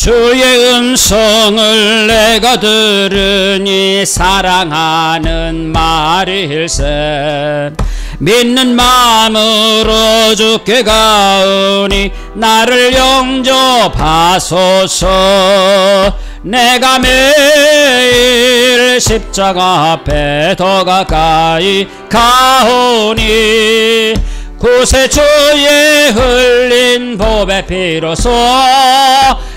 주의 음성을 내가 들으니 사랑하는 말일세. 믿는 마음으로 주께 가오니 나를 영접하소서. 내가 매일 십자가 앞에 더 가까이 가오니 구세주의 흘린 보배 피로써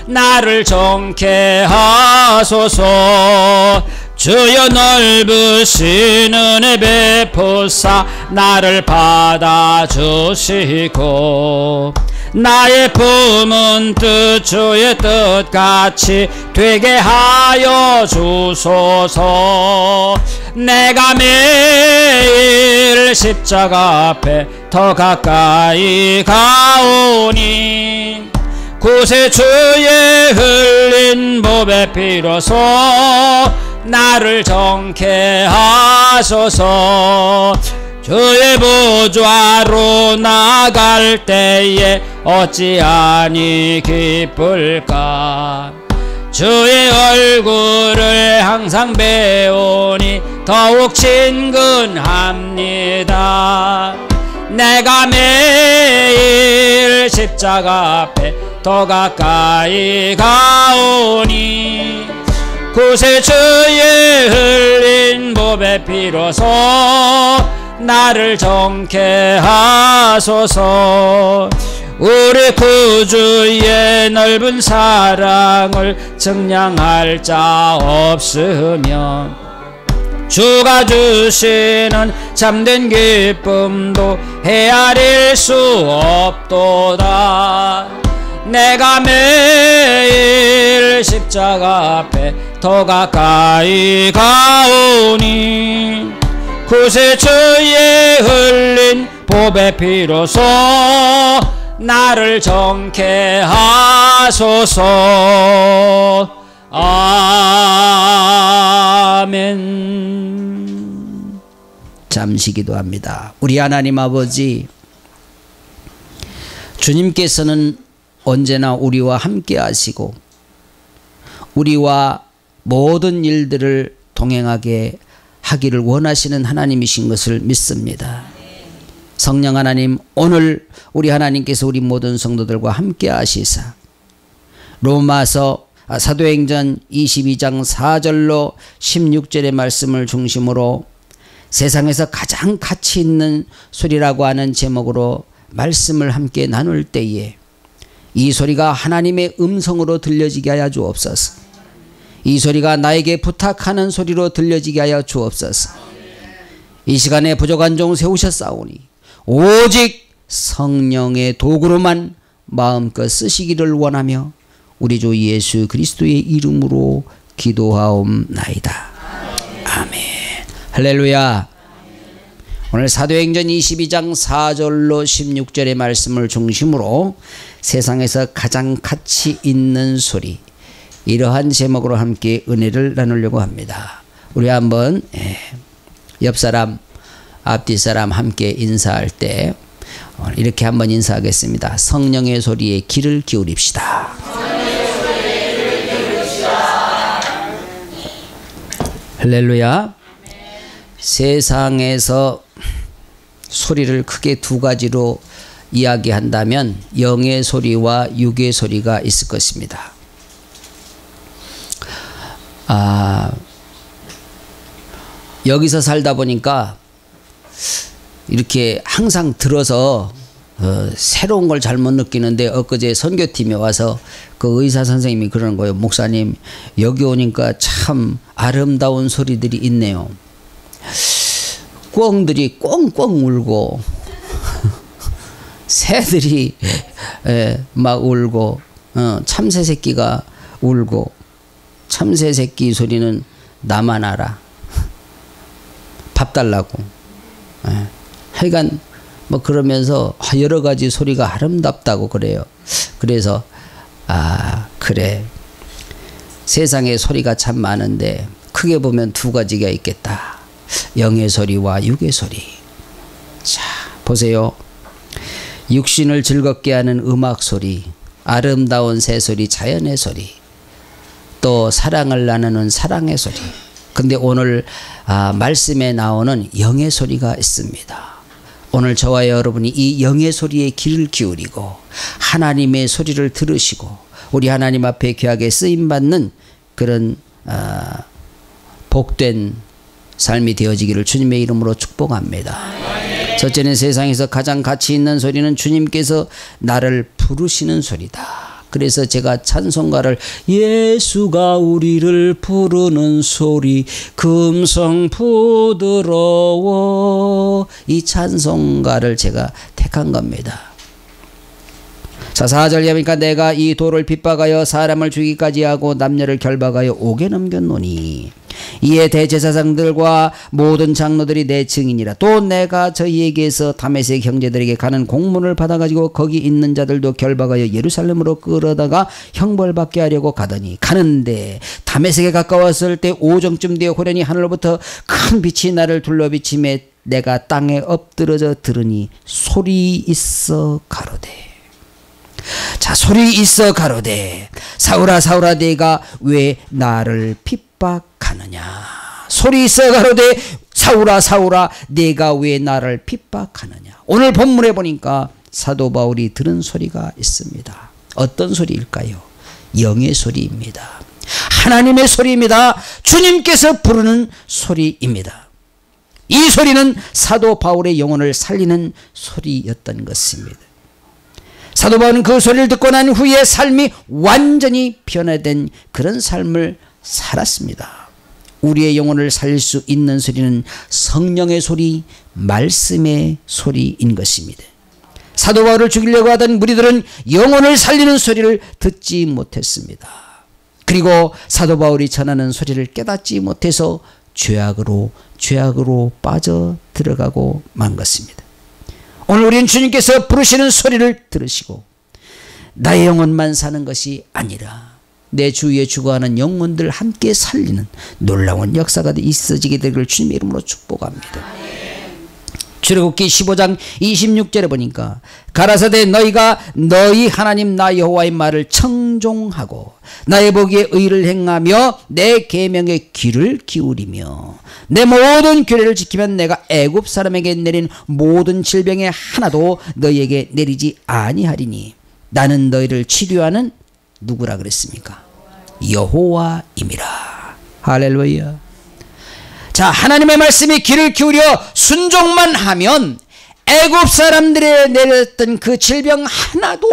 나를 정케 하소서. 주여 넓으신 은혜 베푸사 나를 받아주시고 나의 품은 뜻 주의 뜻같이 되게 하여 주소서. 내가 매일 십자가 앞에 더 가까이 가오니 구세주의 흘린 보배 피로써 나를 정케 하소서. 주의 보좌로 나갈 때에 어찌하니 기쁠까. 주의 얼굴을 항상 배우니 더욱 친근합니다. 내가 매일 십자가 앞에 더 가까이 가오니 구세주의 흘린 보배 피로써 나를 정케 하소서. 우리 구주의 넓은 사랑을 증량할 자 없으면 주가 주시는 참된 기쁨도 헤아릴 수 없도다. 내가 매일 십자가 앞에 더 가까이 가오니 구세주의 흘린 보배 피로써 나를 정케 하소서. 아멘. 잠시 기도합니다. 우리 하나님 아버지, 주님께서는 언제나 우리와 함께 하시고 우리와 모든 일들을 동행하게 하기를 원하시는 하나님이신 것을 믿습니다. 성령 하나님, 오늘 우리 하나님께서 우리 모든 성도들과 함께 하시사 로마서 사도행전 22장 4절로 16절의 말씀을 중심으로 세상에서 가장 가치 있는 소리라고 하는 제목으로 말씀을 함께 나눌 때에 이 소리가 하나님의 음성으로 들려지게 하여 주옵소서. 이 소리가 나에게 부탁하는 소리로 들려지게 하여 주옵소서. 이 시간에 부족한 종 세우셨사오니 오직 성령의 도구로만 마음껏 쓰시기를 원하며 우리 주 예수 그리스도의 이름으로 기도하옵나이다. 아멘. 할렐루야. 오늘 사도행전 22장 4절로 16절의 말씀을 중심으로 세상에서 가장 가치 있는 소리, 이러한 제목으로 함께 은혜를 나누려고 합니다. 우리 한번 옆사람 앞뒤사람 함께 인사할 때 이렇게 한번 인사하겠습니다. 성령의 소리에 귀를 기울입시다. 할렐루야. 세상에서 소리를 크게 두 가지로 이야기한다면 영의 소리와 육의 소리가 있을 것입니다. 여기서 살다 보니까 이렇게 항상 들어서 새로운 걸 잘못 느끼는데, 엊그제 선교팀에 와서 그 의사 선생님이 그러는 거예요. 목사님, 여기 오니까 참 아름다운 소리들이 있네요. 꿩들이 꿩꿩 울고 새들이 막 울고 참새 새끼가 울고, 참새 새끼 소리는 나만 알아. 밥 달라고. 하여간 뭐 그러면서 여러 가지 소리가 아름답다고 그래요. 그래서 그래, 세상에 소리가 참 많은데 크게 보면 두 가지가 있겠다. 영의 소리와 육의 소리. 자, 보세요. 육신을 즐겁게 하는 음악 소리, 아름다운 새소리, 자연의 소리, 또 사랑을 나누는 사랑의 소리. 근데 오늘 말씀에 나오는 영의 소리가 있습니다. 오늘 저와 여러분이 이 영의 소리에 귀를 기울이고 하나님의 소리를 들으시고 우리 하나님 앞에 귀하게 쓰임받는 그런 복된 삶이 되어지기를 주님의 이름으로 축복합니다. 첫째는 세상에서 가장 가치 있는 소리는 주님께서 나를 부르시는 소리다. 그래서 제가 찬송가를 예수가 우리를 부르는 소리 금성 부드러워, 이 찬송가를 제가 택한 겁니다. 자, 4절에 보니까 내가 이 돌을 빗박아여 사람을 죽이기까지 하고 남녀를 결박하여 옥에 넘겼노니 이에 대제사장들과 모든 장로들이 내 증인이라. 또 내가 저희에게서 다메섹 형제들에게 가는 공문을 받아가지고 거기 있는 자들도 결박하여 예루살렘으로 끌어다가 형벌받게 하려고 가더니 가는데 다메섹에 가까웠을 때 오정쯤 되어 호련히 하늘로부터 큰 빛이 나를 둘러비치매 내가 땅에 엎드러져 들으니 소리 있어 가로되. 자, 소리 있어 가로되 사울아 사울아 내가 왜 나를 핍박하느냐. 소리 있어 가로되 사울아 사울아 내가 왜 나를 핍박하느냐. 오늘 본문에 보니까 사도 바울이 들은 소리가 있습니다. 어떤 소리일까요? 영의 소리입니다. 하나님의 소리입니다. 주님께서 부르는 소리입니다. 이 소리는 사도 바울의 영혼을 살리는 소리였던 것입니다. 사도 바울은 그 소리를 듣고 난 후에 삶이 완전히 변화된 그런 삶을 살았습니다. 우리의 영혼을 살릴 수 있는 소리는 성령의 소리, 말씀의 소리인 것입니다. 사도 바울을 죽이려고 하던 무리들은 영혼을 살리는 소리를 듣지 못했습니다. 그리고 사도 바울이 전하는 소리를 깨닫지 못해서 죄악으로 빠져 들어가고 만 것입니다. 오늘 우리는 주님께서 부르시는 소리를 들으시고 나의 영혼만 사는 것이 아니라 내 주위에 죽어가는 영혼들 함께 살리는 놀라운 역사가 있어지게 되기를 주님의 이름으로 축복합니다. 출애굽기 15장 26절에 보니까 가라사대 너희가 너희 하나님 나 여호와의 말을 청종하고 나의 보기에 의를 행하며 내 계명에 귀를 기울이며 내 모든 규례를 지키면 내가 애굽 사람에게 내린 모든 질병의 하나도 너희에게 내리지 아니하리니 나는 너희를 치료하는 누구라 그랬습니까? 여호와임이라. 할렐루야. 자, 하나님의 말씀에 귀를 기울여 순종만 하면 애굽 사람들에 내렸던 그 질병 하나도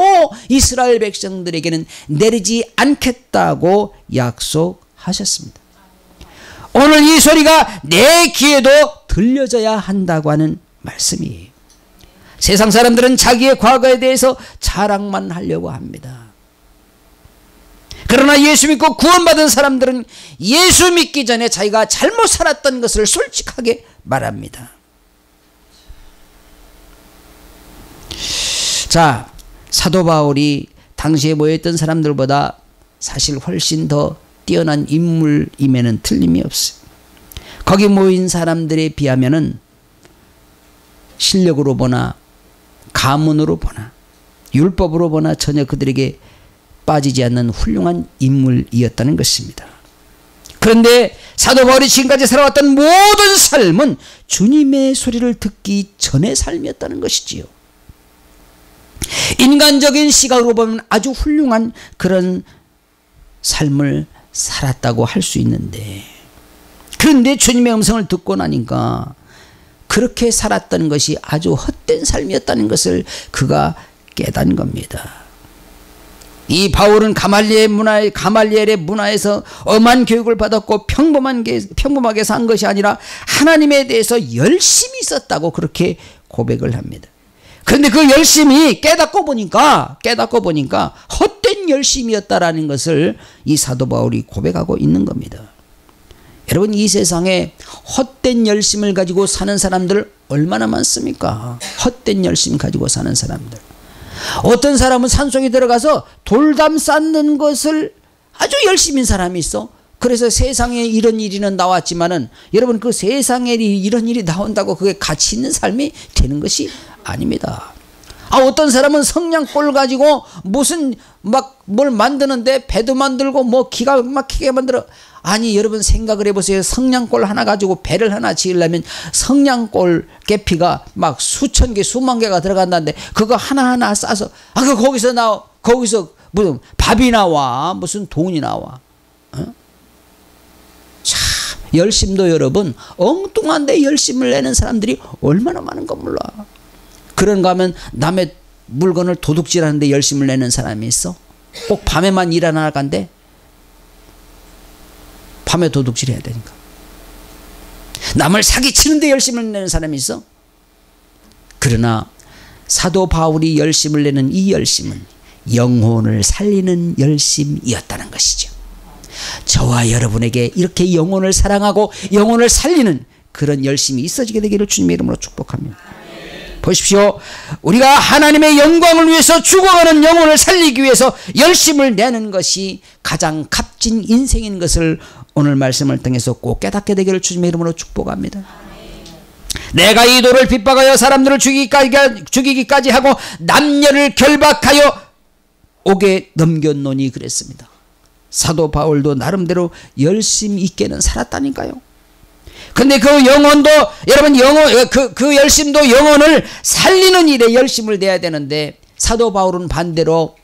이스라엘 백성들에게는 내리지 않겠다고 약속하셨습니다. 오늘 이 소리가 내 귀에도 들려져야 한다고 하는 말씀이에요. 세상 사람들은 자기의 과거에 대해서 자랑만 하려고 합니다. 그러나 예수 믿고 구원받은 사람들은 예수 믿기 전에 자기가 잘못 살았던 것을 솔직하게 말합니다. 자, 사도 바울이 당시에 모여있던 사람들보다 사실 훨씬 더 뛰어난 인물임에는 틀림이 없어요. 거기 모인 사람들에 비하면은 실력으로 보나 가문으로 보나 율법으로 보나 전혀 그들에게 빠지지 않는 훌륭한 인물이었다는 것입니다. 그런데 사도 바울이 지금까지 살아왔던 모든 삶은 주님의 소리를 듣기 전의 삶이었다는 것이지요. 인간적인 시각으로 보면 아주 훌륭한 그런 삶을 살았다고 할 수 있는데, 그런데 주님의 음성을 듣고 나니까 그렇게 살았던 것이 아주 헛된 삶이었다는 것을 그가 깨닫는 겁니다. 이 바울은 가말리엘의 문화에서 엄한 교육을 받았고 평범하게 산 것이 아니라 하나님에 대해서 열심히 있었다고 그렇게 고백을 합니다. 그런데 그 열심이 깨닫고 보니까 헛된 열심이었다라는 것을 이 사도 바울이 고백하고 있는 겁니다. 여러분, 이 세상에 헛된 열심을 가지고 사는 사람들 얼마나 많습니까? 헛된 열심 가지고 사는 사람들. 어떤 사람은 산속에 들어가서 돌담 쌓는 것을 아주 열심인 사람이 있어. 그래서 세상에 이런 일이는 나왔지만은 여러분, 그 세상에 이런 일이 나온다고 그게 가치 있는 삶이 되는 것이 아닙니다. 어떤 사람은 성냥골 가지고 무슨 막 뭘 만드는데 배도 만들고 뭐 기가 막히게 만들어. 아니 여러분 생각을 해보세요. 성냥골 하나 가지고 배를 하나 지으려면 성냥골 계피가 막 수천 개 수만 개가 들어간다는데 그거 하나하나 싸서 거기서 무슨 밥이 나와 무슨 돈이 나와. 참 열심도 여러분 엉뚱한데 열심을 내는 사람들이 얼마나 많은가 몰라. 그런가 하면 남의 물건을 도둑질하는데 열심을 내는 사람이 있어? 꼭 밤에만 일어나간대? 밤에 도둑질해야 되니까. 남을 사기치는데 열심을 내는 사람이 있어? 그러나 사도 바울이 열심을 내는 이 열심은 영혼을 살리는 열심이었다는 것이죠. 저와 여러분에게 이렇게 영혼을 사랑하고 영혼을 살리는 그런 열심이 있어지게 되기를 주님의 이름으로 축복합니다. 보십시오. 우리가 하나님의 영광을 위해서 죽어가는 영혼을 살리기 위해서 열심을 내는 것이 가장 값진 인생인 것을 오늘 말씀을 통해서 꼭 깨닫게 되기를 주님의 이름으로 축복합니다. 내가 이 돌을 핍박하여 사람들을 죽이기까지 하고 남녀를 결박하여 옥에 넘겼노니 그랬습니다. 사도 바울도 나름대로 열심 있게는 살았다니까요. 근데 그 영혼도 여러분 그 열심도 영혼을 살리는 일에 열심을 내야 되는데 사도 바울은 반대로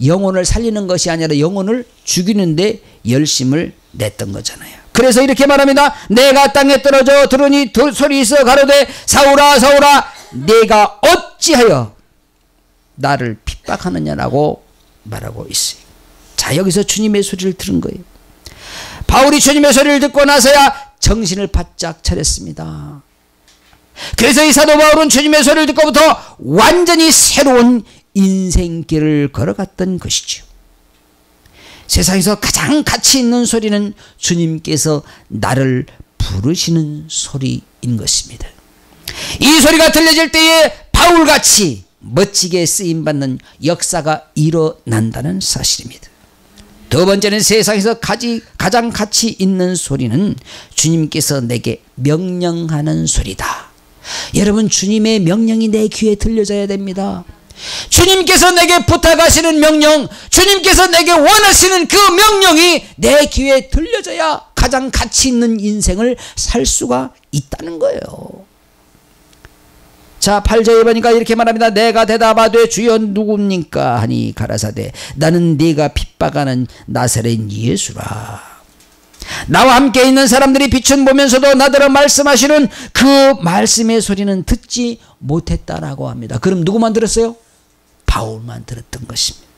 영혼을 살리는 것이 아니라 영혼을 죽이는데 열심을 냈던 거잖아요. 그래서 이렇게 말합니다. 내가 땅에 떨어져 들으니 소리 있어 가로되 사울아 사울아 내가 어찌하여 나를 핍박하느냐라고 말하고 있어요. 자 여기서 주님의 소리를 들은 거예요. 바울이 주님의 소리를 듣고 나서야 정신을 바짝 차렸습니다. 그래서 이 사도 바울은 주님의 소리를 듣고부터 완전히 새로운 인생길을 걸어갔던 것이죠. 세상에서 가장 가치 있는 소리는 주님께서 나를 부르시는 소리인 것입니다. 이 소리가 들려질 때에 바울같이 멋지게 쓰임받는 역사가 일어난다는 사실입니다. 두 번째는 세상에서 가장 가치 있는 소리는 주님께서 내게 명령하는 소리다. 여러분 주님의 명령이 내 귀에 들려져야 됩니다. 주님께서 내게 부탁하시는 명령, 주님께서 내게 원하시는 그 명령이 내 귀에 들려져야 가장 가치 있는 인생을 살 수가 있다는 거예요. 자 8절에 보니까 이렇게 말합니다. 내가 대답하되 주여 누굽니까 하니 가라사대 나는 네가 핍박하는 나사렛 예수라. 나와 함께 있는 사람들이 빛은 보면서도 나더러 말씀하시는 그 말씀의 소리는 듣지 못했다라고 합니다. 그럼 누구만 들었어요? 바울만 들었던 것입니다.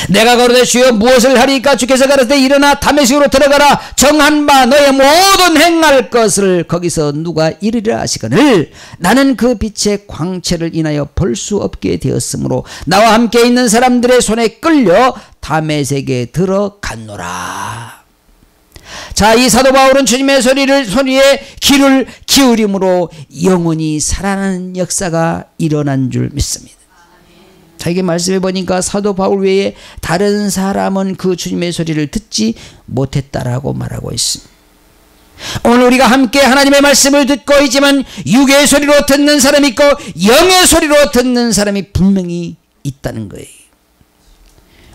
내가 가로되 주여 무엇을 하리까? 주께서 가로되 일어나 다메섹으로 들어가라. 정한 바 너의 모든 행할 것을 거기서 누가 이르리라 하시거늘 나는 그 빛의 광채를 인하여 볼 수 없게 되었으므로 나와 함께 있는 사람들의 손에 끌려 다메섹에 들어갔노라. 자, 이 사도 바울은 주님의 소리에 귀를 기울임으로 영혼이 살아나는 역사가 일어난 줄 믿습니다. 자, 이게 말씀해 보니까 사도 바울 외에 다른 사람은 그 주님의 소리를 듣지 못했다라고 말하고 있습니다. 오늘 우리가 함께 하나님의 말씀을 듣고 있지만 육의 소리로 듣는 사람이 있고 영의 소리로 듣는 사람이 분명히 있다는 거예요.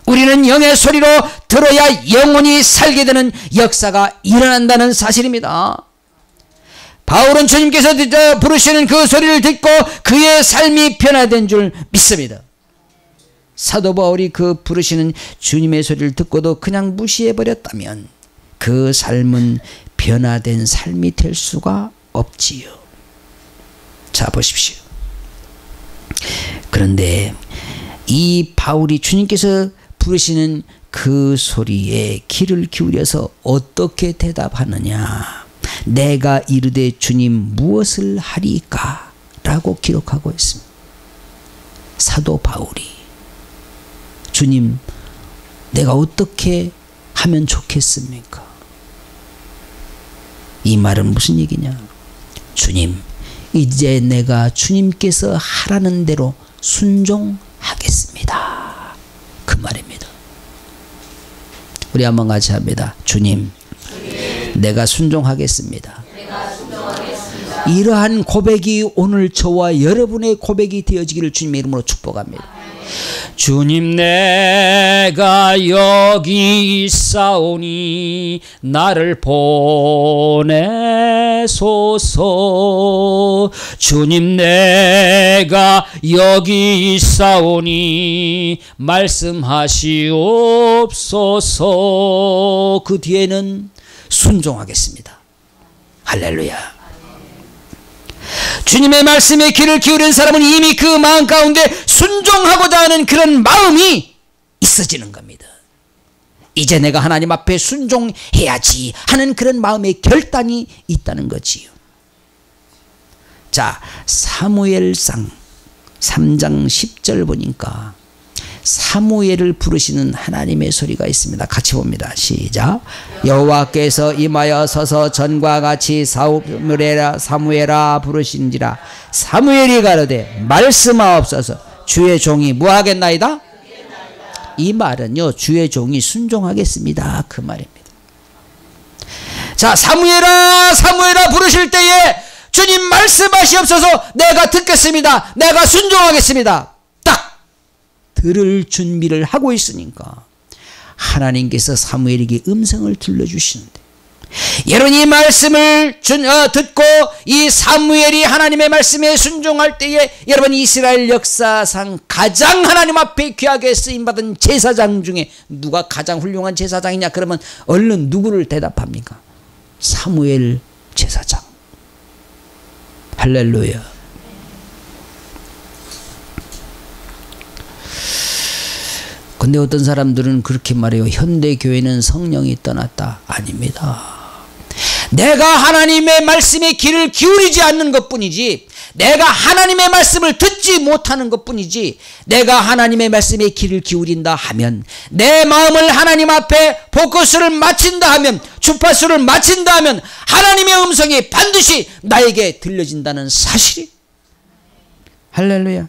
우리는 영의 소리로 들어야 영혼이 살게 되는 역사가 일어난다는 사실입니다. 바울은 주님께서 부르시는 그 소리를 듣고 그의 삶이 변화된 줄 믿습니다. 사도 바울이 그 부르시는 주님의 소리를 듣고도 그냥 무시해버렸다면 그 삶은 변화된 삶이 될 수가 없지요. 자, 보십시오. 그런데 이 바울이 주님께서 부르시는 그 소리에 귀를 기울여서 어떻게 대답하느냐. 내가 이르되 주님 무엇을 하리까? 라고 기록하고 있습니다. 사도 바울이 주님 내가 어떻게 하면 좋겠습니까? 이 말은 무슨 얘기냐? 주님 이제 내가 주님께서 하라는 대로 순종하겠습니다. 그 말입니다. 우리 한번 같이 합니다. 주님 내가 순종하겠습니다. 이러한 고백이 오늘 저와 여러분의 고백이 되어지기를 주님의 이름으로 축복합니다. 주님 내가 여기 있사오니 나를 보내소서. 주님 내가 여기 있사오니 말씀하시옵소서. 그 뒤에는 순종하겠습니다. 할렐루야. 주님의 말씀에 귀를 기울인 사람은 이미 그 마음 가운데 순종하고자 하는 그런 마음이 있어지는 겁니다. 이제 내가 하나님 앞에 순종해야지 하는 그런 마음의 결단이 있다는 거지요. 자, 사무엘상 3장 10절 보니까 사무엘을 부르시는 하나님의 소리가 있습니다. 같이 봅니다. 시작. 여호와께서 임하여 서서 전과 같이 사무엘아 부르신지라. 사무엘이 가로되 말씀하옵소서. 주의 종이 뭐하겠나이다? 이 말은요, 주의 종이 순종하겠습니다, 그 말입니다. 자, 사무엘아 부르실 때에 주님 말씀하시옵소서. 내가 듣겠습니다. 내가 순종하겠습니다. 들을 준비를 하고 있으니까 하나님께서 사무엘에게 음성을 들려주시는데, 여러분 이 말씀을 듣고 이 사무엘이 하나님의 말씀에 순종할 때에 여러분 이스라엘 역사상 가장 하나님 앞에 귀하게 쓰임받은 제사장 중에 누가 가장 훌륭한 제사장이냐 그러면 얼른 누구를 대답합니까? 사무엘 제사장. 할렐루야. 근데 어떤 사람들은 그렇게 말해요. 현대교회는 성령이 떠났다. 아닙니다. 내가 하나님의 말씀에 귀를 기울이지 않는 것뿐이지, 내가 하나님의 말씀을 듣지 못하는 것뿐이지, 내가 하나님의 말씀에 귀를 기울인다 하면, 내 마음을 하나님 앞에 포커스를 맞춘다 하면, 주파수를 맞춘다 하면 하나님의 음성이 반드시 나에게 들려진다는 사실이. 할렐루야.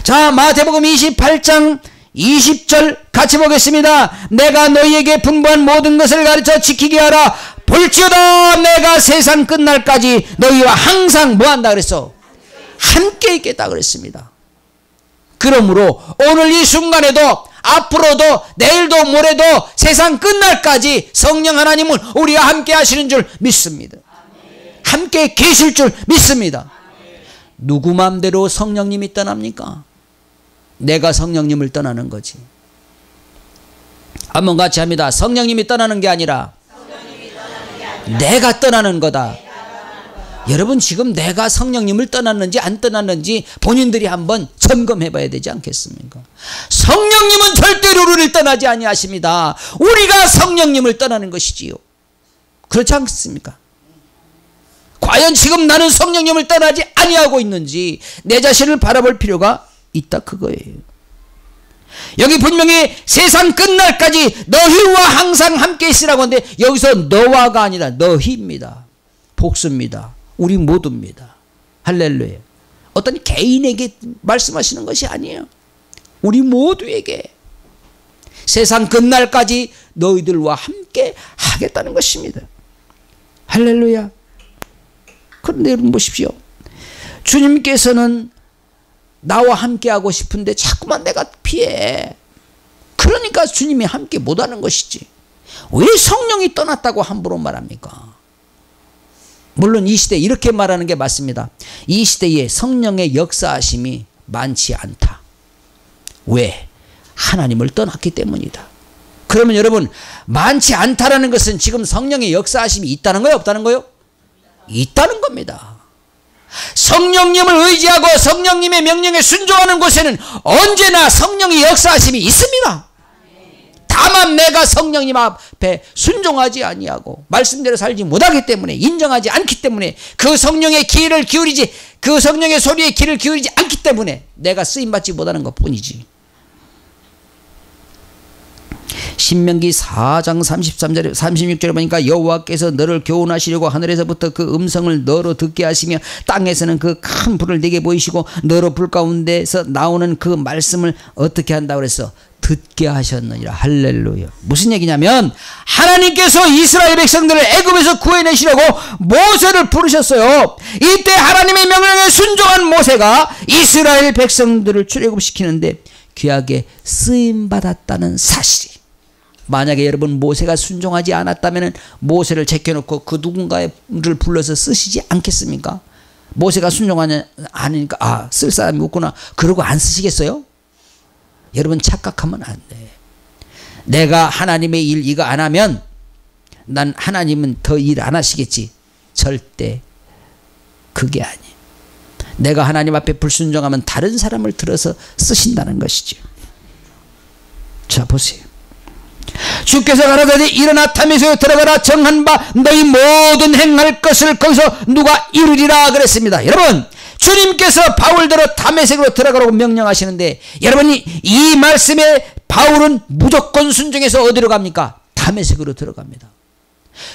자, 마태복음 28장 20절 같이 보겠습니다. 내가 너희에게 분부한 모든 것을 가르쳐 지키게 하라. 볼지어다 내가 세상 끝날까지 너희와 항상 뭐한다 그랬어? 함께 있겠다 그랬습니다. 그러므로 오늘 이 순간에도 앞으로도 내일도 모레도 세상 끝날까지 성령 하나님은 우리와 함께 하시는 줄 믿습니다. 함께 계실 줄 믿습니다. 누구 맘대로 성령님이 떠납니까? 내가 성령님을 떠나는 거지. 한번 같이 합니다. 성령님이 떠나는 게 아니라 내가 떠나는 거다. 여러분 지금 내가 성령님을 떠났는지 안 떠났는지 본인들이 한번 점검해 봐야 되지 않겠습니까? 성령님은 절대로 우리를 떠나지 아니하십니다. 우리가 성령님을 떠나는 것이지요. 그렇지 않습니까? 과연 지금 나는 성령님을 떠나지 아니하고 있는지 내 자신을 바라볼 필요가 있다 그거예요. 여기 분명히 세상 끝날까지 너희와 항상 함께 있으라고 하는데 여기서 너와가 아니라 너희입니다. 복수입니다. 우리 모두입니다. 할렐루야. 어떤 개인에게 말씀하시는 것이 아니에요. 우리 모두에게 세상 끝날까지 너희들과 함께 하겠다는 것입니다. 할렐루야. 그런데 여러분 보십시오. 주님께서는 나와 함께 하고 싶은데 자꾸만 내가 피해. 그러니까 주님이 함께 못하는 것이지. 왜 성령이 떠났다고 함부로 말합니까? 물론 이 시대에 이렇게 말하는 게 맞습니다. 이 시대에 성령의 역사하심이 많지 않다. 왜? 하나님을 떠났기 때문이다. 그러면 여러분 많지 않다라는 것은 지금 성령의 역사하심이 있다는 거예요? 없다는 거예요? 있다는 겁니다. 성령님을 의지하고 성령님의 명령에 순종하는 곳에는 언제나 성령의 역사하심이 있습니다. 다만 내가 성령님 앞에 순종하지 아니하고 말씀대로 살지 못하기 때문에, 인정하지 않기 때문에, 그 성령의 귀를 기울이지, 그 성령의 소리에 귀를 기울이지 않기 때문에 내가 쓰임받지 못하는 것뿐이지. 신명기 4장 33절에 36절에 보니까 여호와께서 너를 교훈하시려고 하늘에서부터 그 음성을 너로 듣게 하시며 땅에서는 그 큰 불을 내게 보이시고 너로 불 가운데서 나오는 그 말씀을 어떻게 한다고 그랬어? 듣게 하셨느니라. 할렐루야. 무슨 얘기냐면 하나님께서 이스라엘 백성들을 애굽에서 구해내시려고 모세를 부르셨어요. 이때 하나님의 명령에 순종한 모세가 이스라엘 백성들을 출애굽시키는데 귀하게 쓰임받았다는 사실이, 만약에 여러분 모세가 순종하지 않았다면 모세를 제껴놓고 그 누군가를 불러서 쓰시지 않겠습니까? 모세가 순종하지 않으니까 쓸 사람이 없구나 그러고 안 쓰시겠어요? 여러분 착각하면 안 돼. 내가 하나님의 일 이거 안 하면 난 하나님은 더 일 안 하시겠지. 절대 그게 아니에요. 내가 하나님 앞에 불순종하면 다른 사람을 들어서 쓰신다는 것이죠. 자 보세요. 주께서 가라사대 일어나 다메섹으로 들어가라. 정한 바 너희 모든 행할 것을 거기서 누가 이루리라 그랬습니다. 여러분 주님께서 바울대로 다메섹으로 들어가라고 명령하시는데 여러분이 이 말씀에 바울은 무조건 순종해서 어디로 갑니까? 다메섹으로 들어갑니다.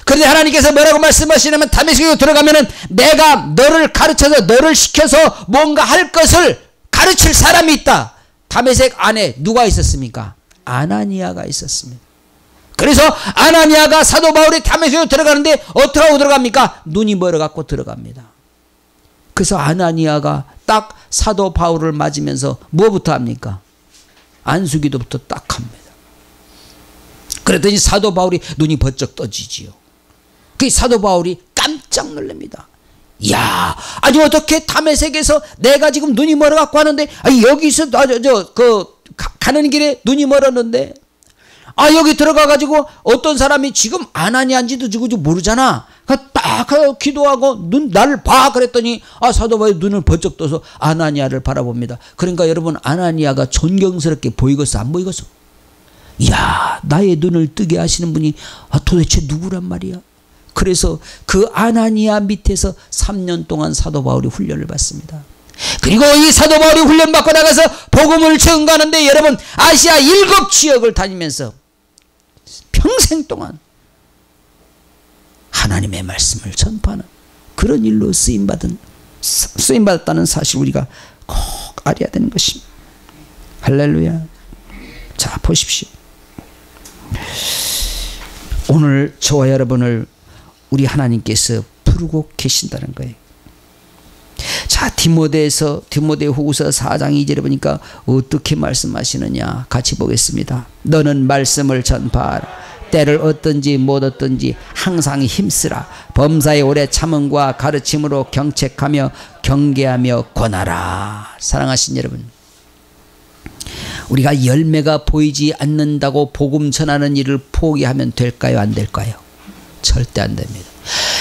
그런데 하나님께서 뭐라고 말씀하시냐면 다메섹으로 들어가면은 내가 너를 가르쳐서 너를 시켜서 뭔가 할 것을 가르칠 사람이 있다. 다메섹 안에 누가 있었습니까? 아나니아가 있었습니다. 그래서 아나니아가 사도 바울이 다메섹으로 들어가는데 어떻게 하고 들어갑니까? 눈이 멀어갖고 들어갑니다. 그래서 아나니아가 딱 사도 바울을 맞으면서 뭐부터 합니까? 안수기도부터 딱 합니다. 그랬더니 사도 바울이 눈이 번쩍 떠지지요. 그 사도 바울이 깜짝 놀랍니다. 야, 아니 어떻게 다메섹에서 내가 지금 눈이 멀어갖고 하는데 여기서 가는 길에 눈이 멀었는데 여기 들어가가지고 어떤 사람이 지금 아나니아인지도 모르잖아. 딱 기도하고 나를 봐 그랬더니 사도 바울이 눈을 번쩍 떠서 아나니아를 바라봅니다. 그러니까 여러분 아나니아가 존경스럽게 보이겠어 안 보이겠어? 이야, 나의 눈을 뜨게 하시는 분이 도대체 누구란 말이야? 그래서 그 아나니아 밑에서 3년 동안 사도 바울이 훈련을 받습니다. 그리고 이 사도 바울이 훈련받고 나가서 복음을 전가하는데 여러분 아시아 7지역을 다니면서 평생 동안 하나님의 말씀을 전파하는 그런 일로 쓰임받았다는 사실 우리가 꼭 알아야 되는 것입니다. 할렐루야. 자 보십시오. 오늘 저와 여러분을 우리 하나님께서 부르고 계신다는 거예요. 자 디모데후서 4장 2절에 보니까 어떻게 말씀하시느냐 같이 보겠습니다. 너는 말씀을 전파하라. 때를 얻든지 못 얻든지 항상 힘쓰라. 범사에 오래 참음과 가르침으로 경책하며 경계하며 권하라. 사랑하신 여러분, 우리가 열매가 보이지 않는다고 복음 전하는 일을 포기하면 될까요? 안 될까요? 절대 안 됩니다.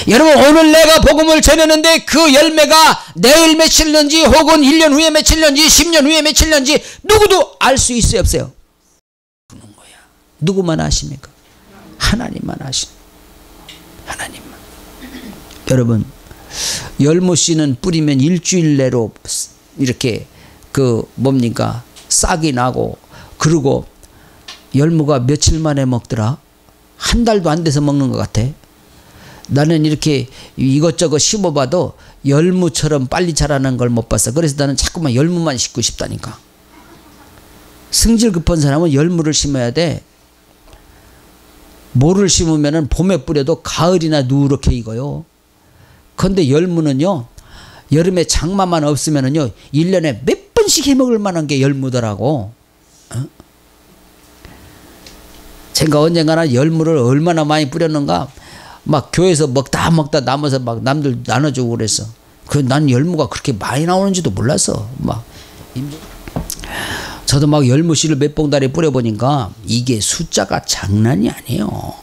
여러분 오늘 내가 복음을 전했는데 그 열매가 내일 며칠 년지 혹은 1년 후에 며칠 년지 10년 후에 며칠 년지 누구도 알 수 있어요 없어요? 그런 거야. 누구만 아십니까? 하나님만 아십니다. 하나님만. 여러분 열무씨는 뿌리면 일주일 내로 이렇게 싹이 나고 그리고 열무가 며칠 만에 먹더라? 한 달도 안 돼서 먹는 것 같아. 나는 이렇게 이것저것 심어봐도 열무처럼 빨리 자라는 걸 못 봤어. 그래서 나는 자꾸만 열무만 심고 싶다니까. 승질 급한 사람은 열무를 심어야 돼. 모를 심으면 봄에 뿌려도 가을이나 누렇게 익어요. 그런데 열무는요 여름에 장마만 없으면은요 1년에 몇 번씩 해먹을 만한 게 열무더라고. 제가 언젠가나 열무를 얼마나 많이 뿌렸는가 막 교회에서 먹다 남아서 막 남들 나눠주고 그랬어. 난 열무가 그렇게 많이 나오는지도 몰랐어. 저도 막 열무씨를 몇 봉다리 뿌려보니까 이게 숫자가 장난이 아니에요.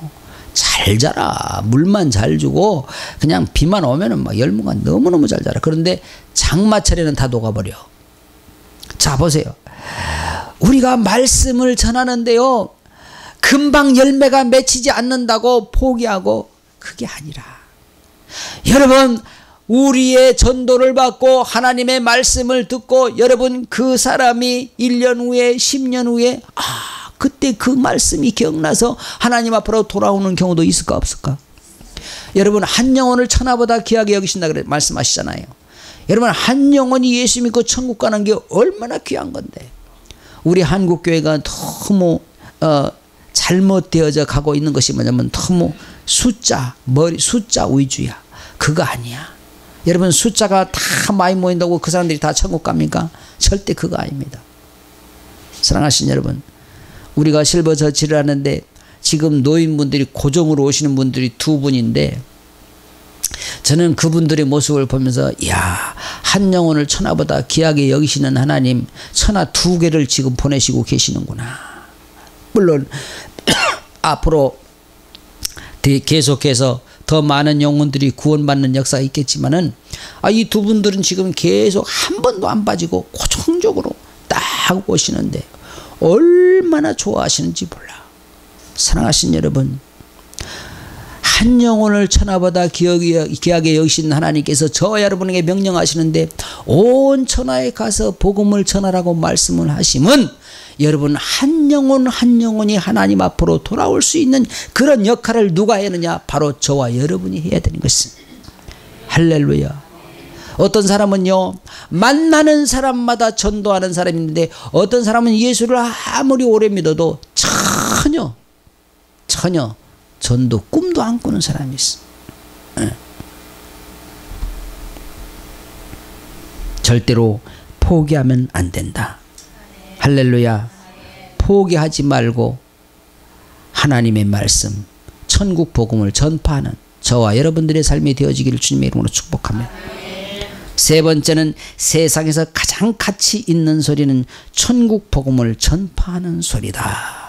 잘 자라. 물만 잘 주고 그냥 비만 오면은 막 열무가 너무너무 잘 자라. 그런데 장마철에는 다 녹아버려. 자 보세요. 우리가 말씀을 전하는데요 금방 열매가 맺히지 않는다고 포기하고 그게 아니라 여러분 우리의 전도를 받고 하나님의 말씀을 듣고 여러분 그 사람이 1년 후에 10년 후에 그때 그 말씀이 기억나서 하나님 앞으로 돌아오는 경우도 있을까 없을까? 여러분 한 영혼을 천하보다 귀하게 여기신다 그래 말씀하시잖아요. 여러분 한 영혼이 예수 믿고 천국 가는 게 얼마나 귀한 건데 우리 한국교회가 너무 잘못되어져 가고 있는 것이 뭐냐면 너무 숫자 위주야. 그거 아니야. 여러분, 숫자가 다 많이 모인다고 그 사람들이 다 천국 갑니까? 절대 그거 아닙니다. 사랑하신 여러분, 우리가 실버처치를 하는데 지금 노인분들이 고정으로 오시는 분들이 2분인데 저는 그분들의 모습을 보면서 야, 한 영혼을 천하보다 귀하게 여기시는 하나님, 천하 2개를 지금 보내시고 계시는구나. 물론 앞으로 계속해서 더 많은 영혼들이 구원받는 역사가 있겠지만은 이 2분들은 지금 계속 한 번도 안 빠지고 고정적으로 딱 오시는데 얼마나 좋아하시는지 몰라. 사랑하신 여러분, 한 영혼을 천하보다 귀하게 여기신 하나님께서 저와 여러분에게 명령하시는데 온 천하에 가서 복음을 전하라고 말씀을 하시면 여러분, 한 영혼 한 영혼이 하나님 앞으로 돌아올 수 있는 그런 역할을 누가 했느냐? 바로 저와 여러분이 해야 되는 것입니다. 할렐루야. 어떤 사람은요, 만나는 사람마다 전도하는 사람이 있는데 어떤 사람은 예수를 아무리 오래 믿어도 전혀 전도 꿈도 안 꾸는 사람이 있어. 절대로 포기하면 안 된다. 할렐루야. 포기하지 말고 하나님의 말씀, 천국 복음을 전파하는 저와 여러분들의 삶이 되어지기를 주님의 이름으로 축복합니다. 세 번째는 세상에서 가장 가치 있는 소리는 천국 복음을 전파하는 소리다.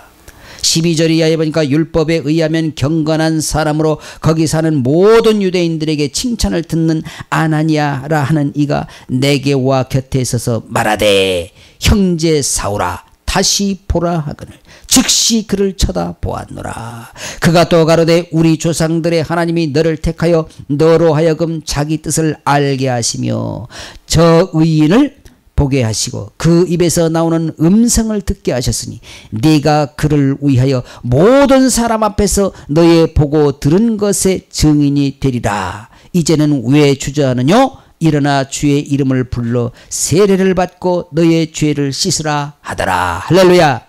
12절 이하에 보니까 율법에 의하면 경건한 사람으로 거기 사는 모든 유대인들에게 칭찬을 듣는 아나니아라 하는 이가 내게 와 곁에 있어서 말하되 형제 사울아 다시 보라 하거늘 즉시 그를 쳐다보았노라. 그가 또 가로되 우리 조상들의 하나님이 너를 택하여 너로 하여금 자기 뜻을 알게 하시며 저 의인을 보게 하시고 그 입에서 나오는 음성을 듣게 하셨으니 네가 그를 위하여 모든 사람 앞에서 너의 보고 들은 것의 증인이 되리라. 이제는 왜 주저하느냐? 일어나 주의 이름을 불러 세례를 받고 너의 죄를 씻으라 하더라. 할렐루야.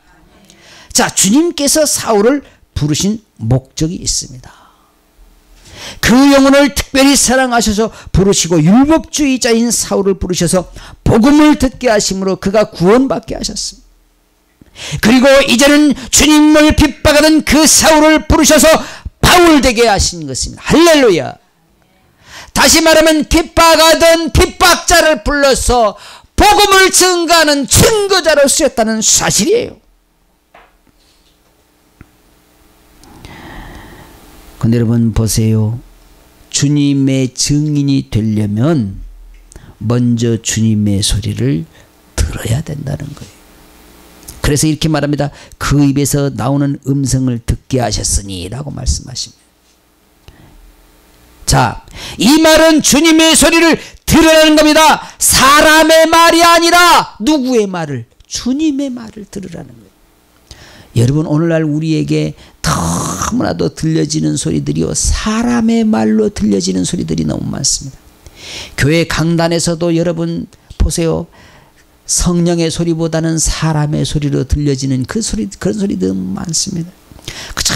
자, 주님께서 사울을 부르신 목적이 있습니다. 그 영혼을 특별히 사랑하셔서 부르시고 율법주의자인 사울을 부르셔서 복음을 듣게 하심으로 그가 구원받게 하셨습니다. 그리고 이제는 주님을 핍박하던 그 사울을 부르셔서 바울 되게 하신 것입니다. 할렐루야. 다시 말하면 핍박하던 핍박자를 불러서 복음을 증거하는 증거자로 쓰였다는 사실이에요. 근데 여러분 보세요. 주님의 증인이 되려면 먼저 주님의 소리를 들어야 된다는 거예요. 그래서 이렇게 말합니다. 그 입에서 나오는 음성을 듣게 하셨으니 라고 말씀하십니다. 자, 이 말은 주님의 소리를 들으라는 겁니다. 사람의 말이 아니라 누구의 말을? 주님의 말을 들으라는 거예요. 여러분, 오늘날 우리에게 너무나도 들려지는 소리들이요, 사람의 말로 들려지는 소리들이 너무 많습니다. 교회 강단에서도 여러분 보세요. 성령의 소리보다는 사람의 소리로 들려지는 그런 소리들 많습니다. 그저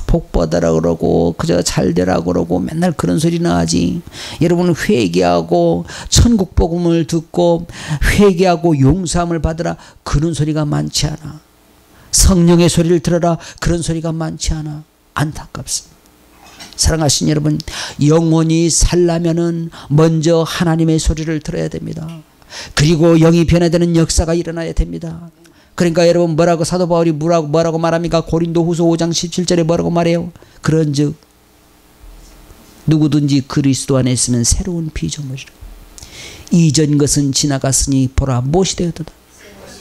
복 받으라 그러고 그저 잘 되라 그러고 맨날 그런 소리나 하지. 여러분, 회개하고 천국 복음을 듣고 회개하고 용서함을 받으라, 그런 소리가 많지 않아. 성령의 소리를 들어라, 그런 소리가 많지 않아. 안타깝습니다. 사랑하신 여러분, 영혼이 살려면은 먼저 하나님의 소리를 들어야 됩니다. 그리고 영이 변화되는 역사가 일어나야 됩니다. 그러니까 여러분, 뭐라고 사도 바울이 뭐라고 말합니까? 고린도후서 5장 17절에 뭐라고 말해요? 그런즉 누구든지 그리스도 안에 있으면 새로운 피조물이라. 이전 것은 지나갔으니 보라, 무엇이 되었도다?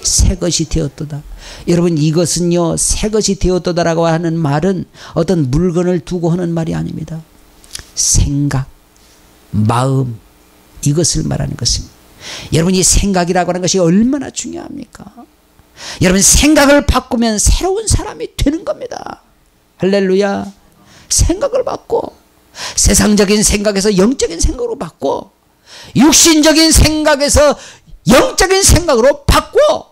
새 것이 되었도다. 여러분, 이것은요, 새 것이 되었도다라고 하는 말은 어떤 물건을 두고 하는 말이 아닙니다. 생각, 마음, 이것을 말하는 것입니다. 여러분, 이 생각이라고 하는 것이 얼마나 중요합니까? 여러분, 생각을 바꾸면 새로운 사람이 되는 겁니다. 할렐루야. 생각을 바꿔. 세상적인 생각에서 영적인 생각으로 바꿔. 육신적인 생각에서 영적인 생각으로 바꿔.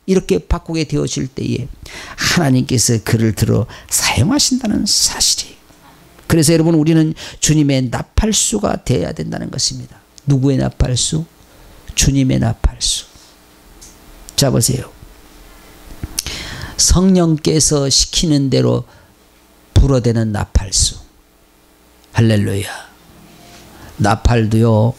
이렇게 바꾸게 되어질 때에 하나님께서 그를 들어 사용하신다는 사실이에요. 그래서 여러분, 우리는 주님의 나팔수가 되어야 된다는 것입니다. 누구의 나팔수? 주님의 나팔수. 자, 보세요. 성령께서 시키는 대로 불어대는 나팔수. 할렐루야. 나팔도요,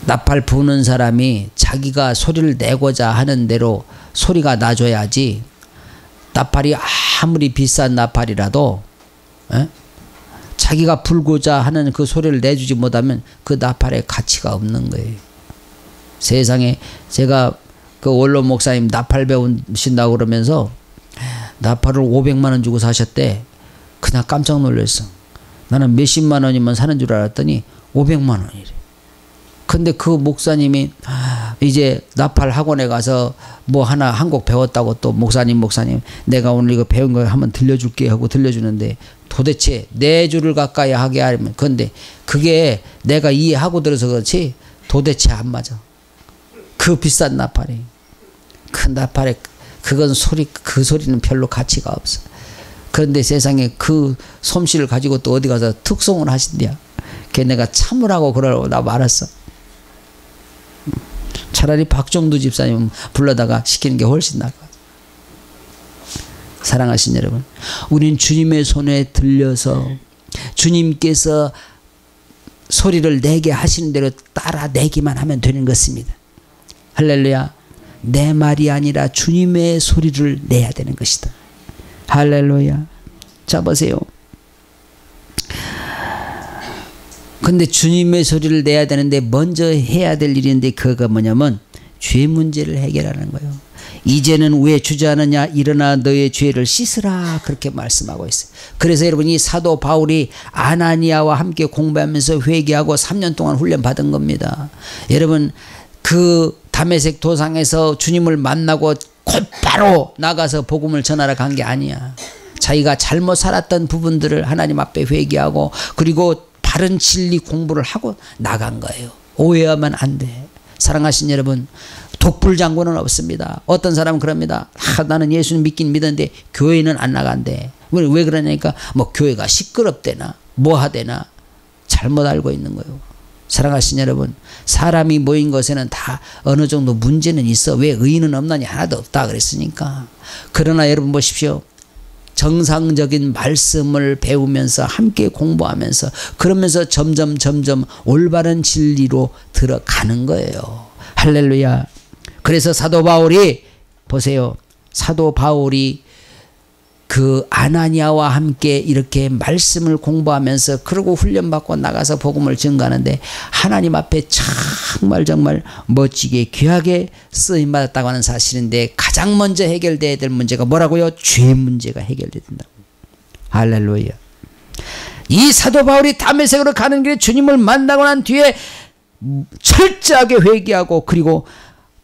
나팔 부는 사람이 자기가 소리를 내고자 하는 대로 소리가 나줘야지, 나팔이 아무리 비싼 나팔이라도 자기가 불고자 하는 그 소리를 내주지 못하면 그 나팔의 가치가 없는 거예요. 세상에, 제가 그 원로 목사님 나팔 배우신다고 그러면서 나팔을 500만 원 주고 사셨대. 그냥 깜짝 놀랐어. 나는 몇십만 원이면 사는 줄 알았더니 500만 원이래. 근데 그 목사님이 이제 나팔 학원에 가서 뭐 하나 한 곡 배웠다고, 또 목사님 내가 오늘 이거 배운 거 한번 들려줄게 하고 들려주는데, 도대체 4줄을 가까이 하게 하려면, 근데 그게 내가 이해하고 들어서 그렇지 도대체 안 맞아. 그 비싼 나팔이, 그 나팔에 그건 그 소리는 별로 가치가 없어. 그런데 세상에 그 솜씨를 가지고 또 어디 가서 특송을 하신대야. 걔 내가 참으라고 그러고 나 말았어. 차라리 박정두 집사님 불러다가 시키는 게 훨씬 나아. 사랑하신 여러분, 우린 주님의 손에 들려서 주님께서 소리를 내게 하시는 대로 따라 내기만 하면 되는 것입니다. 할렐루야. 내 말이 아니라 주님의 소리를 내야 되는 것이다. 할렐루야. 자, 보세요. 근데 주님의 소리를 내야 되는데 먼저 해야 될 일인데, 그거가 뭐냐면 죄 문제를 해결하는 거예요. 이제는 왜 주저하느냐, 일어나 너의 죄를 씻으라, 그렇게 말씀하고 있어요. 그래서 여러분, 이 사도 바울이 아나니아와 함께 공부하면서 회개하고 3년 동안 훈련 받은 겁니다. 여러분, 그 다메섹 도상에서 주님을 만나고 곧바로 나가서 복음을 전하러 간 게 아니야. 자기가 잘못 살았던 부분들을 하나님 앞에 회개하고, 그리고 바른 진리 공부를 하고 나간 거예요. 오해하면 안 돼. 사랑하신 여러분, 독불장군은 없습니다. 어떤 사람은 그럽니다. 나는 예수님 믿긴 믿었는데 교회는 안 나간대. 왜 그러냐니까 뭐 교회가 시끄럽대나 뭐 하대나 잘못 알고 있는 거예요. 사랑하신 여러분, 사람이 모인 것에는 다 어느 정도 문제는 있어. 왜 의인은 없나니? 하나도 없다 그랬으니까. 그러나 여러분 보십시오. 정상적인 말씀을 배우면서 함께 공부하면서, 그러면서 점점 올바른 진리로 들어가는 거예요. 할렐루야. 그래서 사도 바울이, 보세요, 사도 바울이 그 아나니아와 함께 이렇게 말씀을 공부하면서 그러고 훈련받고 나가서 복음을 증거하는데, 하나님 앞에 정말 멋지게 귀하게 쓰임받았다고 하는 사실인데, 가장 먼저 해결돼야 될 문제가 뭐라고요? 죄 문제가 해결돼야 된다고. 할렐루야. 이 사도 바울이 다메섹으로 가는 길에 주님을 만나고 난 뒤에 철저하게 회개하고 그리고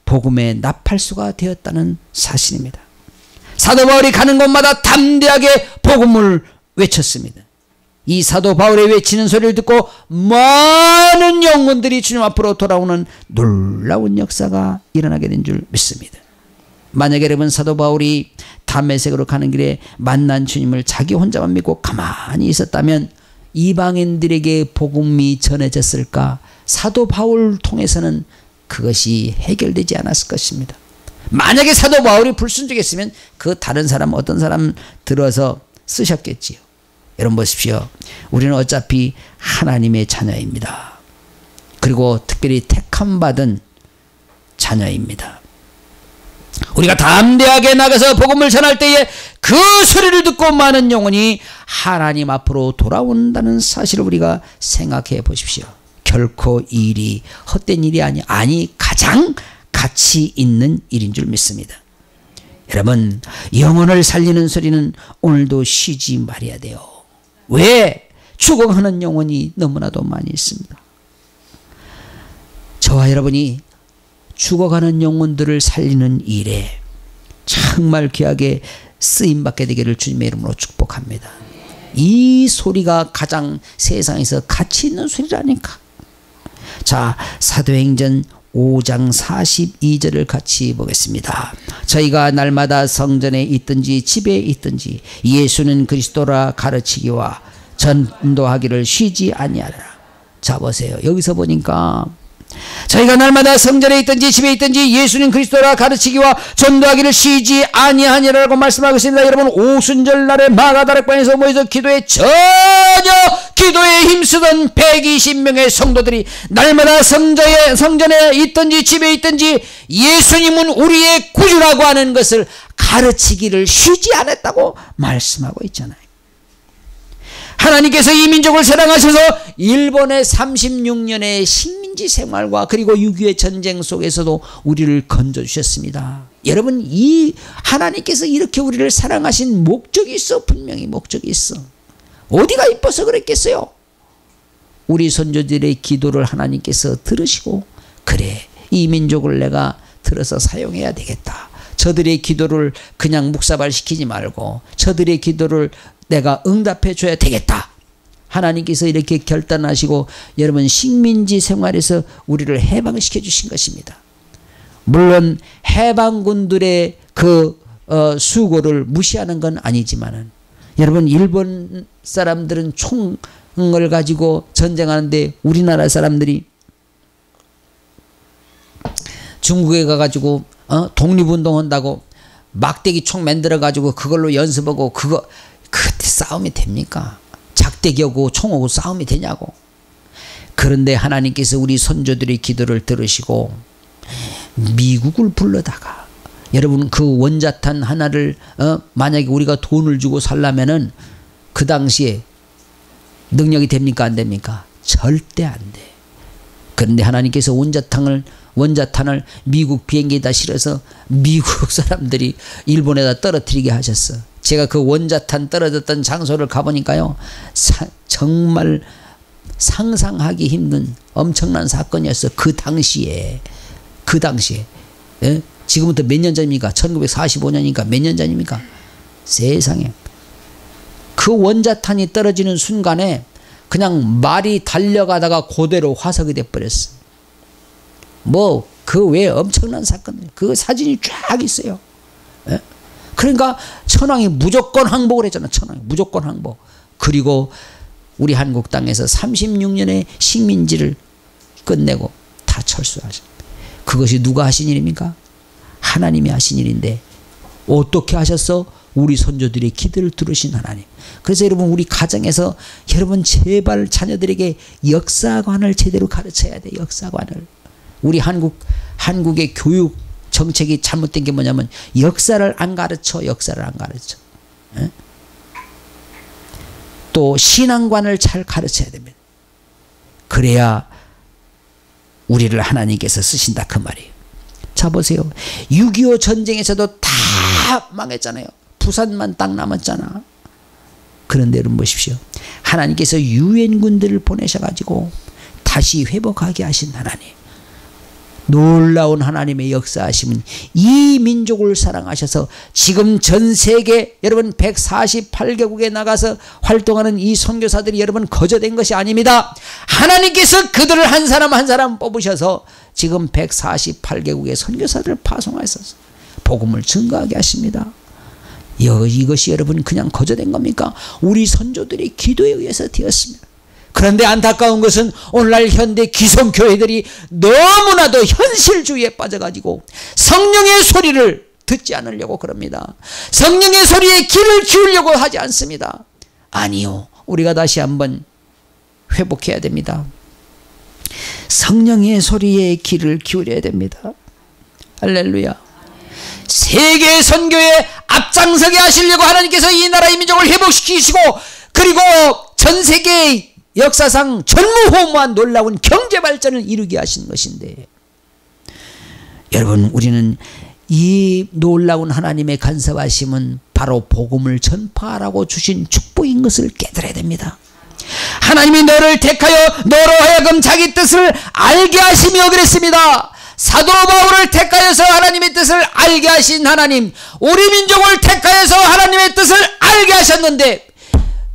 복음의 나팔수가 되었다는 사실입니다. 사도 바울이 가는 곳마다 담대하게 복음을 외쳤습니다. 이 사도 바울의 외치는 소리를 듣고 많은 영혼들이 주님 앞으로 돌아오는 놀라운 역사가 일어나게 된 줄 믿습니다. 만약에 여러분, 사도 바울이 다메섹으로 가는 길에 만난 주님을 자기 혼자만 믿고 가만히 있었다면 이방인들에게 복음이 전해졌을까? 사도 바울을 통해서는 그것이 해결되지 않았을 것입니다. 만약에 사도 바울이 불순종했으면 그 다른 사람, 어떤 사람 들어서 쓰셨겠지요. 여러분 보십시오. 우리는 어차피 하나님의 자녀입니다. 그리고 특별히 택함받은 자녀입니다. 우리가 담대하게 나가서 복음을 전할 때에 그 소리를 듣고 많은 영혼이 하나님 앞으로 돌아온다는 사실을 우리가 생각해 보십시오. 결코 이 일이 헛된 일이 아니 가장 가치 있는 일인 줄 믿습니다. 여러분, 영혼을 살리는 소리는 오늘도 쉬지 말아야 돼요. 왜? 죽어가는 영혼이 너무나도 많이 있습니다. 저와 여러분이 죽어가는 영혼들을 살리는 일에 정말 귀하게 쓰임받게 되기를 주님의 이름으로 축복합니다. 이 소리가 가장 세상에서 가치 있는 소리라니까. 자, 사도행전 5장 42절을 같이 보겠습니다. 저희가 날마다 성전에 있든지 집에 있든지 예수는 그리스도라 가르치기와 전도하기를 쉬지 아니하라. 자 보세요. 여기서 보니까 저희가 날마다 성전에 있든지 집에 있든지 예수는 그리스도라 가르치기와 전도하기를 쉬지 아니하니라고 말씀하고 있습니다. 여러분, 오순절 날에 마가다락방에서 모여서 기도에 힘쓰던 120명의 성도들이 날마다 성전에 있든지 집에 있든지 예수님은 우리의 구주라고 하는 것을 가르치기를 쉬지 않았다고 말씀하고 있잖아요. 하나님께서 이 민족을 사랑하셔서 일본의 36년의 식민지 생활과 그리고 6.25의 전쟁 속에서도 우리를 건져주셨습니다. 여러분, 이 하나님께서 이렇게 우리를 사랑하신 목적이 있어. 분명히 목적이 있어. 어디가 이뻐서 그랬겠어요? 우리 선조들의 기도를 하나님께서 들으시고, 그래, 이 민족을 내가 들어서 사용해야 되겠다. 저들의 기도를 그냥 묵사발시키지 말고 저들의 기도를 내가 응답해 줘야 되겠다. 하나님께서 이렇게 결단하시고 여러분, 식민지 생활에서 우리를 해방시켜 주신 것입니다. 물론 해방군들의 그 수고를 무시하는 건 아니지만은, 여러분, 일본 사람들은 총을 가지고 전쟁하는데 우리나라 사람들이 중국에 가가지고 독립운동 한다고 막대기 총 만들어 가지고 그걸로 연습하고 그때 싸움이 됩니까? 작대기하고 총하고 싸움이 되냐고. 그런데 하나님께서 우리 선조들의 기도를 들으시고 미국을 불러다가, 여러분, 그 원자탄 하나를 만약에 우리가 돈을 주고 살려면은 그 당시에 능력이 됩니까? 안 됩니까? 절대 안 돼. 그런데 하나님께서 원자탄을 미국 비행기에다 실어서 미국 사람들이 일본에다 떨어뜨리게 하셨어. 제가 그 원자탄 떨어졌던 장소를 가보니까요, 정말 상상하기 힘든 엄청난 사건이었어. 그 당시에 예? 지금부터 몇 년 전입니까? 1945년이니까 몇 년 전입니까? 세상에, 그 원자탄이 떨어지는 순간에 그냥 말이 달려가다가 그대로 화석이 돼버렸어. 뭐 그 외에 엄청난 사건, 그 사진이 쫙 있어요. 예? 그러니까 천황이 무조건 항복을 했잖아. 천황이 무조건 항복. 그리고 우리 한국 땅에서 36년의 식민지를 끝내고 다 철수하죠. 그것이 누가 하신 일입니까? 하나님이 하신 일인데, 어떻게 하셨어? 우리 선조들의 기도를 들으신 하나님. 그래서 여러분, 우리 가정에서 여러분 제발 자녀들에게 역사관을 제대로 가르쳐야 돼. 역사관을. 우리 한국의 교육 정책이 잘못된 게 뭐냐면 역사를 안 가르쳐. 예? 또 신앙관을 잘 가르쳐야 됩니다. 그래야 우리를 하나님께서 쓰신다, 그 말이에요. 자 보세요. 6.25 전쟁에서도 다 망했잖아요. 부산만 딱 남았잖아. 그런데 여러분 보십시오. 하나님께서 유엔군들을 보내셔가지고 다시 회복하게 하신 하나님. 놀라운 하나님의 역사하심은 이 민족을 사랑하셔서 지금 전 세계 여러분 148개국에 나가서 활동하는 이 선교사들이 여러분 거저된 것이 아닙니다. 하나님께서 그들을 한 사람 한 사람 뽑으셔서 지금 148개국의 선교사들을 파송하셔서 복음을 증거하게 하십니다. 이것이 여러분 그냥 거저된 겁니까? 우리 선조들의 기도에 의해서 되었습니다. 그런데 안타까운 것은 오늘날 현대 기성교회들이 너무나도 현실주의에 빠져가지고 성령의 소리를 듣지 않으려고 그럽니다. 성령의 소리에 귀를 기울려고 하지 않습니다. 아니요, 우리가 다시 한번 회복해야 됩니다. 성령의 소리에 귀를 기울여야 됩니다. 할렐루야. 세계 선교에 앞장서게 하시려고 하나님께서 이 나라 이 민족을 회복시키시고, 그리고 전 세계 역사상 전무후무한 놀라운 경제 발전을 이루게 하신 것인데, 여러분, 우리는 이 놀라운 하나님의 간섭하심은 바로 복음을 전파하라고 주신 축복인 것을 깨달아야 됩니다. 하나님이 너를 택하여 너로 하여금 자기 뜻을 알게 하시며 그랬습니다. 사도 바울을 택하여서 하나님의 뜻을 알게 하신 하나님, 우리 민족을 택하여서 하나님의 뜻을 알게 하셨는데,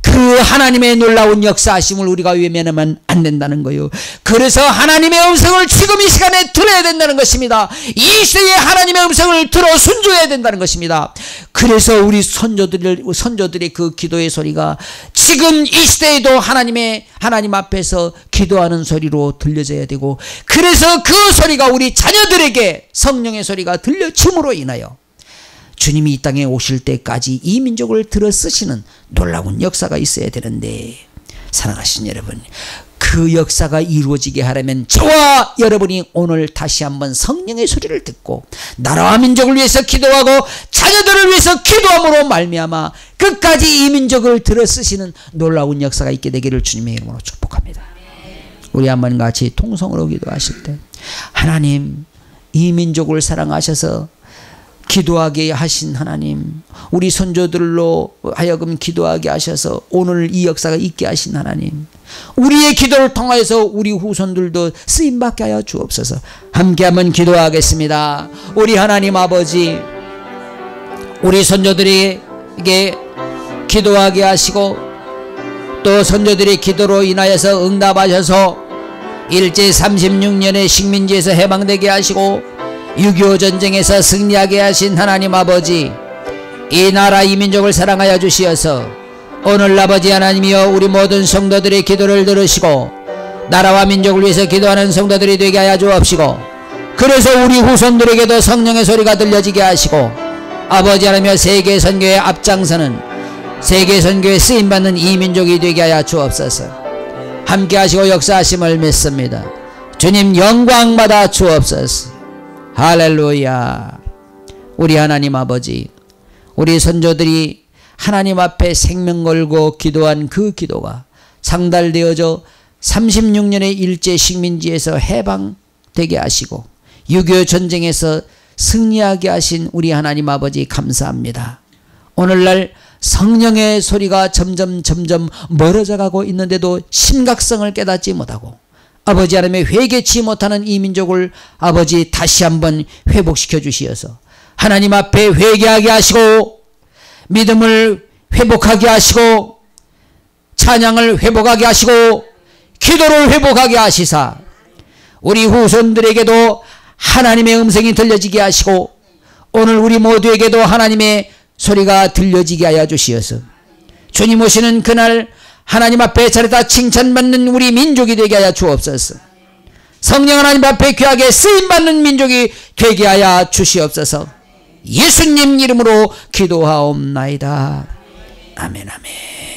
그 그 하나님의 놀라운 역사하심을 우리가 외면하면 안 된다는 거예요. 그래서 하나님의 음성을 지금 이 시간에 들어야 된다는 것입니다. 이 시대에 하나님의 음성을 들어 순종해야 된다는 것입니다. 그래서 우리 선조들의 그 기도의 소리가 지금 이 시대에도 하나님 앞에서 기도하는 소리로 들려져야 되고, 그래서 그 소리가 우리 자녀들에게 성령의 소리가 들려짐으로 인하여 주님이 이 땅에 오실 때까지 이 민족을 들어 쓰시는 놀라운 역사가 있어야 되는데, 사랑하신 여러분, 그 역사가 이루어지게 하려면 저와 여러분이 오늘 다시 한번 성령의 소리를 듣고 나라와 민족을 위해서 기도하고 자녀들을 위해서 기도함으로 말미암아 끝까지 이 민족을 들어 쓰시는 놀라운 역사가 있게 되기를 주님의 이름으로 축복합니다. 우리 한번 같이 통성으로 기도하실 때, 하나님, 이 민족을 사랑하셔서 기도하게 하신 하나님, 우리 선조들로 하여금 기도하게 하셔서 오늘 이 역사가 있게 하신 하나님, 우리의 기도를 통하여서 우리 후손들도 쓰임받게 하여 주옵소서. 함께 한번 기도하겠습니다. 우리 하나님 아버지, 우리 선조들에게 기도하게 하시고 또 선조들의 기도로 인하여서 응답하셔서 일제 36년의 식민지에서 해방되게 하시고 6.25 전쟁에서 승리하게 하신 하나님 아버지, 이 나라 이 민족을 사랑하여 주시어서 오늘 아버지 하나님이여 우리 모든 성도들의 기도를 들으시고 나라와 민족을 위해서 기도하는 성도들이 되게 하여 주옵시고, 그래서 우리 후손들에게도 성령의 소리가 들려지게 하시고 아버지 하나님이여 세계 선교에 앞장서는, 세계 선교에 쓰임받는 이 민족이 되게 하여 주옵소서. 함께 하시고 역사하심을 믿습니다. 주님 영광 받아 주옵소서. 할렐루야. 우리 하나님 아버지, 우리 선조들이 하나님 앞에 생명 걸고 기도한 그 기도가 상달되어져 36년의 일제 식민지에서 해방되게 하시고 6.25 전쟁에서 승리하게 하신 우리 하나님 아버지 감사합니다. 오늘날 성령의 소리가 점점 멀어져 가고 있는데도 심각성을 깨닫지 못하고 아버지 하나님의 회개치 못하는 이 민족을 아버지 다시 한번 회복시켜 주시어서 하나님 앞에 회개하게 하시고 믿음을 회복하게 하시고 찬양을 회복하게 하시고 기도를 회복하게 하시사 우리 후손들에게도 하나님의 음성이 들려지게 하시고 오늘 우리 모두에게도 하나님의 소리가 들려지게 하여 주시어서 주님 오시는 그날 하나님 앞에 차례다 칭찬받는 우리 민족이 되게 하여 주옵소서. 성령 하나님 앞에 귀하게 쓰임받는 민족이 되게 하여 주시옵소서. 예수님 이름으로 기도하옵나이다. 아멘 아멘.